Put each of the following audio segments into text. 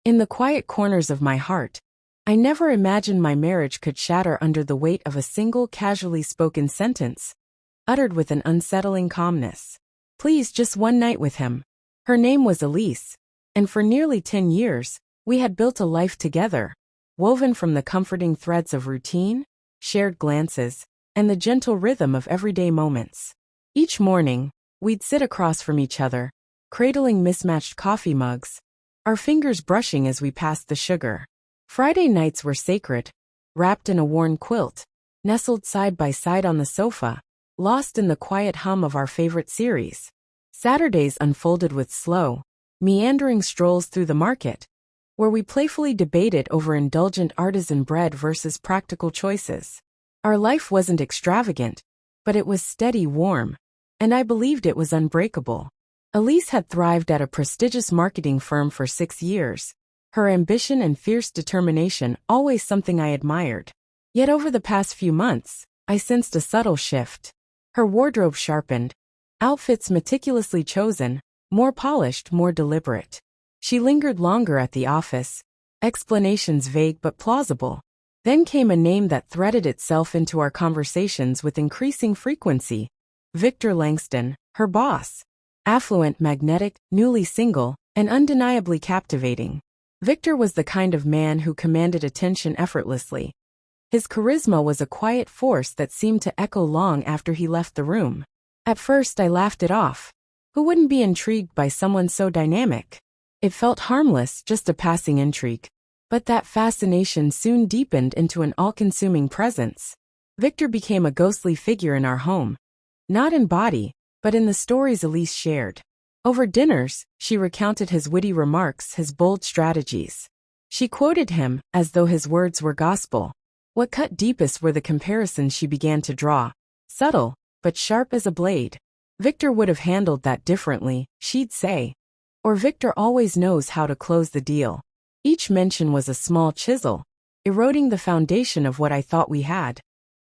In the quiet corners of my heart, I never imagined my marriage could shatter under the weight of a single casually spoken sentence, uttered with an unsettling calmness. Please, just one night with him. Her name was Elise, and for nearly 10 years, we had built a life together, woven from the comforting threads of routine, shared glances, and the gentle rhythm of everyday moments. Each morning, we'd sit across from each other, cradling mismatched coffee mugs, our fingers brushing as we passed the sugar. Friday nights were sacred, wrapped in a worn quilt, nestled side by side on the sofa, lost in the quiet hum of our favorite series. Saturdays unfolded with slow, meandering strolls through the market, where we playfully debated over indulgent artisan bread versus practical choices. Our life wasn't extravagant, but it was steady, warm, and I believed it was unbreakable. Elise had thrived at a prestigious marketing firm for 6 years, her ambition and fierce determination always something I admired. Yet over the past few months, I sensed a subtle shift. Her wardrobe sharpened, outfits meticulously chosen, more polished, more deliberate. She lingered longer at the office, explanations vague but plausible. Then came a name that threaded itself into our conversations with increasing frequency: Victor Langston, her boss. Affluent, magnetic, newly single, and undeniably captivating. Victor was the kind of man who commanded attention effortlessly. His charisma was a quiet force that seemed to echo long after he left the room. At first I laughed it off. Who wouldn't be intrigued by someone so dynamic? It felt harmless, just a passing intrigue. But that fascination soon deepened into an all-consuming presence. Victor became a ghostly figure in our home. Not in body, but in the stories Elise shared. Over dinners, she recounted his witty remarks, his bold strategies. She quoted him as though his words were gospel. What cut deepest were the comparisons she began to draw. Subtle, but sharp as a blade. Victor would have handled that differently, she'd say. Or Victor always knows how to close the deal. Each mention was a small chisel, eroding the foundation of what I thought we had,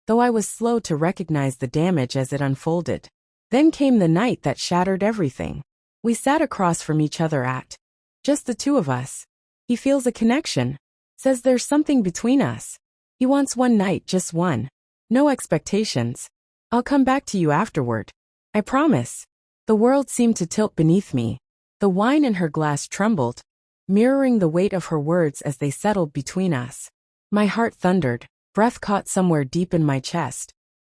though I was slow to recognize the damage as it unfolded. Then came the night that shattered everything. We sat across from each other at just the two of us. He feels a connection, says there's something between us. He wants one night, just one. No expectations. I'll come back to you afterward. I promise. The world seemed to tilt beneath me. The wine in her glass trembled, mirroring the weight of her words as they settled between us. My heart thundered, breath caught somewhere deep in my chest.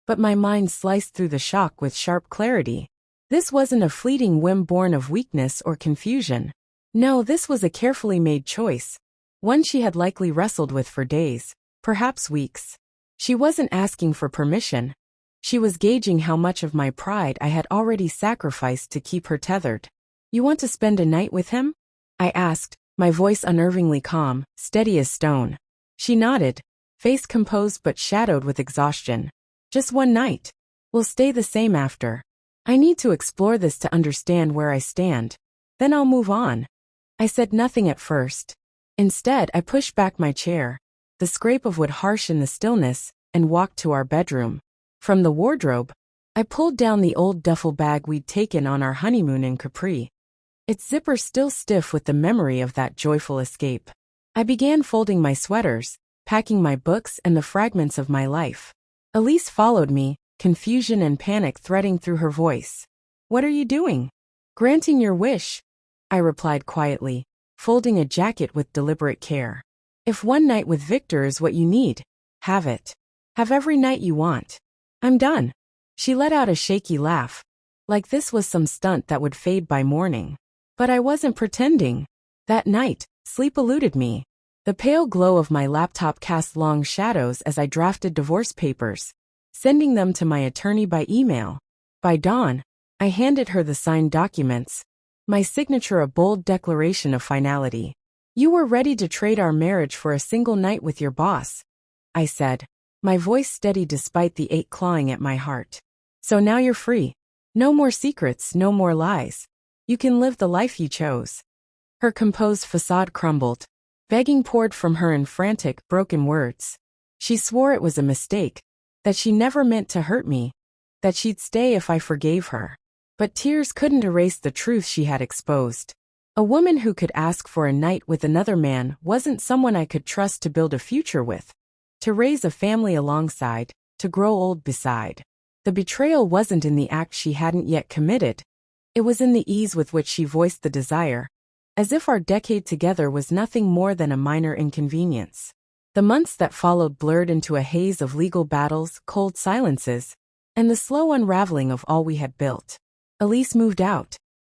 But my mind sliced through the shock with sharp clarity. This wasn't a fleeting whim born of weakness or confusion. No, this was a carefully made choice. One she had likely wrestled with for days, perhaps weeks. She wasn't asking for permission. She was gauging how much of my pride I had already sacrificed to keep her tethered. You want to spend a night with him? I asked, my voice unnervingly calm, steady as stone. She nodded, face composed but shadowed with exhaustion. Just one night. We'll stay the same after. I need to explore this to understand where I stand. Then I'll move on. I said nothing at first. Instead, I pushed back my chair, the scrape of wood harsh in the stillness, and walked to our bedroom. From the wardrobe, I pulled down the old duffel bag we'd taken on our honeymoon in Capri, its zipper still stiff with the memory of that joyful escape. I began folding my sweaters, packing my books and the fragments of my life. Elise followed me, confusion and panic threading through her voice. What are you doing? Granting your wish, I replied quietly, folding a jacket with deliberate care. If one night with Victor is what you need, have it. Have every night you want. I'm done. She let out a shaky laugh, like this was some stunt that would fade by morning. But I wasn't pretending. That night, sleep eluded me. The pale glow of my laptop cast long shadows as I drafted divorce papers, sending them to my attorney by email. By dawn, I handed her the signed documents, my signature a bold declaration of finality. You were ready to trade our marriage for a single night with your boss, I said, my voice steady despite the ache clawing at my heart. So now you're free. No more secrets, no more lies. You can live the life you chose. Her composed facade crumbled. Begging poured from her in frantic, broken words. She swore it was a mistake, that she never meant to hurt me, that she'd stay if I forgave her. But tears couldn't erase the truth she had exposed. A woman who could ask for a night with another man wasn't someone I could trust to build a future with, to raise a family alongside, to grow old beside. The betrayal wasn't in the act she hadn't yet committed. It was in the ease with which she voiced the desire, as if our decade together was nothing more than a minor inconvenience. The months that followed blurred into a haze of legal battles, cold silences, and the slow unraveling of all we had built. Elise moved out.